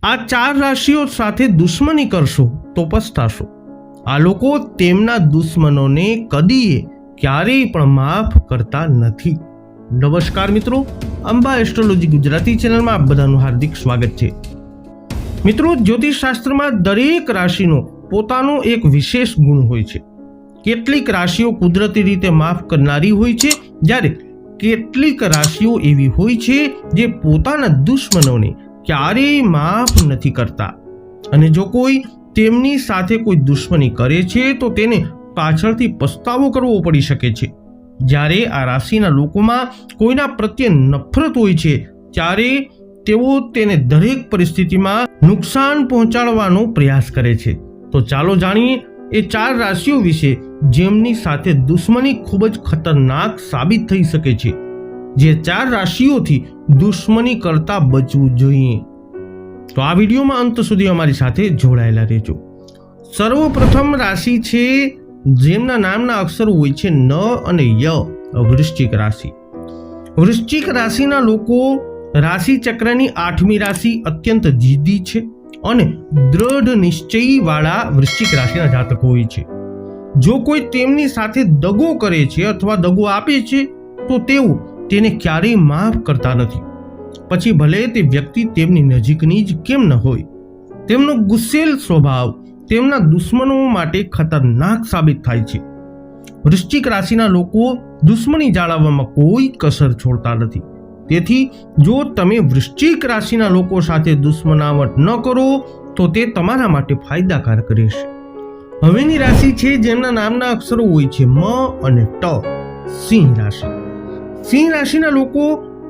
આ 4 રાશિઓ સાથે દુશ્મની કરશો તો પસ્તાશો. આ લોકો તેમના દુશ્મનોને કદીએ ક્યારેય પણ માફ કરતા નથી. નમસ્કાર મિત્રો, અંબા એસ્ટ્રોલોજી ગુજરાતી ચેનલમાં આપ બધાનું હાર્દિક સ્વાગત છે. મિત્રો, જ્યોતિષ શાસ્ત્રમાં દરેક રાશિનો પોતાનો એક વિશેષ ગુણ હોય છે. કેટલીક રાશિઓ કુદરતી રીતે માફ કરનારી હોય છે, જ્યારે કેટલીક રાશિઓ એવી હોય છે જે પોતાના દુશ્મનોને ક્યારેય માફ નથી કરતા. અને જો કોઈ તેમની સાથે કોઈ દુશ્મની કરે છે તો તેને પાછળથી પસ્તાવો કરવો પડી શકે છે. જ્યારે આ રાશિના લોકોમાં કોઈના પ્રત્યે નફરત હોય છે ત્યારે તેઓ તેને દરેક પરિસ્થિતિમાં નુકસાન પહોંચાડવાનો પ્રયાસ કરે છે. તો ચાલો જાણીએ એ 4 રાશિઓ વિશે જેમની સાથે દુશ્મની ખૂબ જ ખતરનાક સાબિત થઈ શકે છે. જે 4 રાશિઓથી દુશ્મની કરતા બચવું જોઈએ. તો આ વિડીયોમાં અંત સુધી અમારી સાથે જોડાયેલા રહેજો. સર્વપ્રથમ રાશિ છે જેમના નામના અક્ષરો હોય છે ન અને ય, વૃશ્ચિક રાશિ. વૃશ્ચિક રાશિના લોકો રાશિ ચક્રની 8મી રાશિ અત્યંત જિદ્દી છે અને દ્રઢ નિશ્ચયી વાળા વૃશ્ચિક રાશિના જાતકો હોય છે. જો કોઈ તેમની સાથે દગો કરે છે અથવા દગો આપે છે તો તેઓ તેને ક્યારેય માફ કરતા નથી. પછી ભલે તે વ્યક્તિ તેમની નજીકની જ કેમ ન હોય. તેમનો ગુસ્સેલ સ્વભાવ તેમના દુશ્મનો માટે ખતરનાક સાબિત થાય છે. વૃશ્ચિક રાશિના લોકો દુશ્મની જાળવવામાં કોઈ કસર છોડતા નથી. તેથી જો તમે વૃશ્ચિક રાશિના લોકો સાથે દુશ્મનાવટ ન કરો તો તે તમારા માટે ફાયદાકારક રહેશે. હવેની રાશિ છે જેમના નામના અક્ષરો હોય છે મ અને ટ, સિંહ રાશિ. સિંહ રાશિના લોકો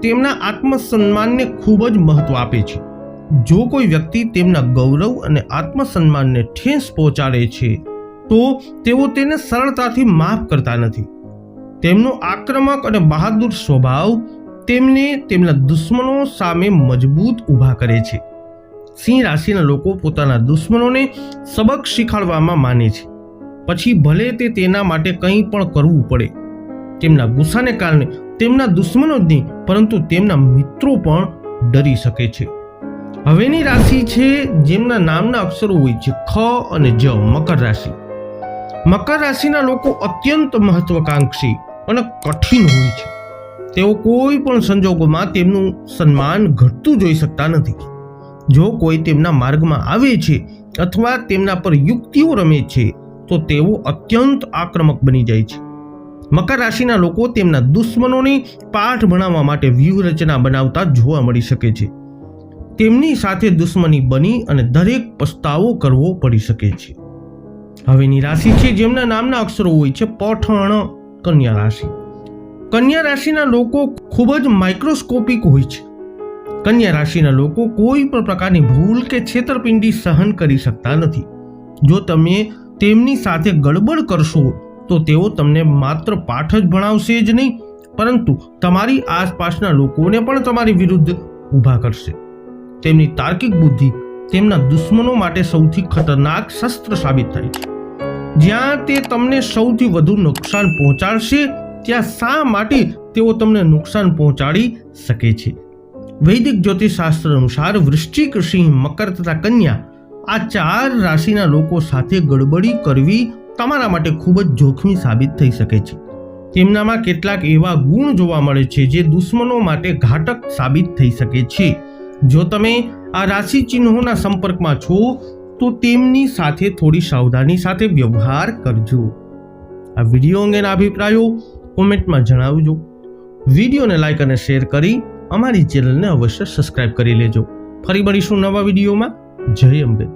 તેમના આત્મસન્માનને ખૂબ જ મહત્વ આપે છે. જો કોઈ વ્યક્તિ તેમના ગૌરવ અને આત્મસન્માનને ઠેસ પહોંચાડે છે તો તેઓ તેને સરળતાથી માફ કરતા નથી. તેમનો આક્રમક અને બહાદુર સ્વભાવ તેમને તેમના દુશ્મનો સામે મજબૂત ઊભા કરે છે. સિંહ રાશિના લોકો પોતાના દુશ્મનોને સબક શીખવાડવામાં માને છે, પછી ભલે તે તેના માટે કંઈ પણ કરવું પડે. તેમના ગુસ્સાને કારણે તેમના દુશ્મનો જ નહીં પરંતુ તેમના મિત્રો પણ ડરી શકે છે. હવેની રાશિ છે જેમના નામના અક્ષરો હોય છે ખ અને જ, મકર રાશિ. મકર રાશિના લોકો અત્યંત મહત્વાકાંક્ષી અને કઠિન હોય છે. તેઓ કોઈ પણ સંજોગોમાં તેમનું સન્માન ઘટતું જોઈ શકતા નથી. જો કોઈ તેમના માર્ગમાં આવે છે અથવા તેમના પર યુક્તિઓ રમે છે તો તેઓ અત્યંત આક્રમક બની જાય છે. મકર રાશિના લોકો તેમના દુશ્મનોને પાઠ ભણાવવા માટે વ્યૂહરચના બનાવતા જોવા મળી શકે છે. તેમની સાથે દુશ્મની બની અને દરેક પસ્તાવો કરવો પડી શકે છે. હવેની રાશિ છે જેમના નામના અક્ષરો હોય છે પઠણ, કન્યા રાશિ. કન્યા રાશિના લોકો ખૂબ જ માઇક્રોસ્કોપિક હોય છે. કન્યા રાશિના લોકો કોઈ પણ પ્રકારની ભૂલ કે છેતરપિંડી સહન કરી શકતા નથી. જો તમે તેમની સાથે ગડબડ કરશો તો તેઓ તમને માત્ર પાઠ જ ભણાવશે જ નહીં પરંતુ તમારી આસપાસના લોકોને પણ તમારી વિરુદ્ધ ઊભા કરશે. તેમની તાર્કિક બુદ્ધિ તેમના દુશ્મનો માટે સૌથી ખતરનાક શસ્ત્ર સાબિત થાય છે. જ્યાં તે તમને સૌથી વધુ નુકસાન પહોંચાડશે ત્યાં શા માટે તેઓ તમને નુકસાન પહોંચાડી શકે છે. વૈદિક જ્યોતિષ શાસ્ત્ર અનુસાર વૃશ્ચિક, સિંહ, મકર તથા કન્યા આ 4 રાશિના લોકો સાથે ગડબડી કરવી તમારા માટે ખૂબ જ જોખમી સાબિત થઈ શકે છે. તેમનામાં કેટલાક એવા ગુણ જોવા મળે છે જે દુશ્મનો માટે ઘાતક સાબિત થઈ શકે છે. જો તમે આ રાશિ ચિહ્નોના સંપર્કમાં છો તો તેમની સાથે થોડી સાવધાની સાથે વ્યવહાર કરજો. આ વિડીયો અંગેના અભિપ્રાયો કોમેન્ટમાં જણાવજો. વિડીયોને લાઈક અને શેર કરી અમારી ચેનલને અવશ્ય સબસ્ક્રાઇબ કરી લેજો. ફરી મળીશું નવા વિડીયોમાં. જય અંબે.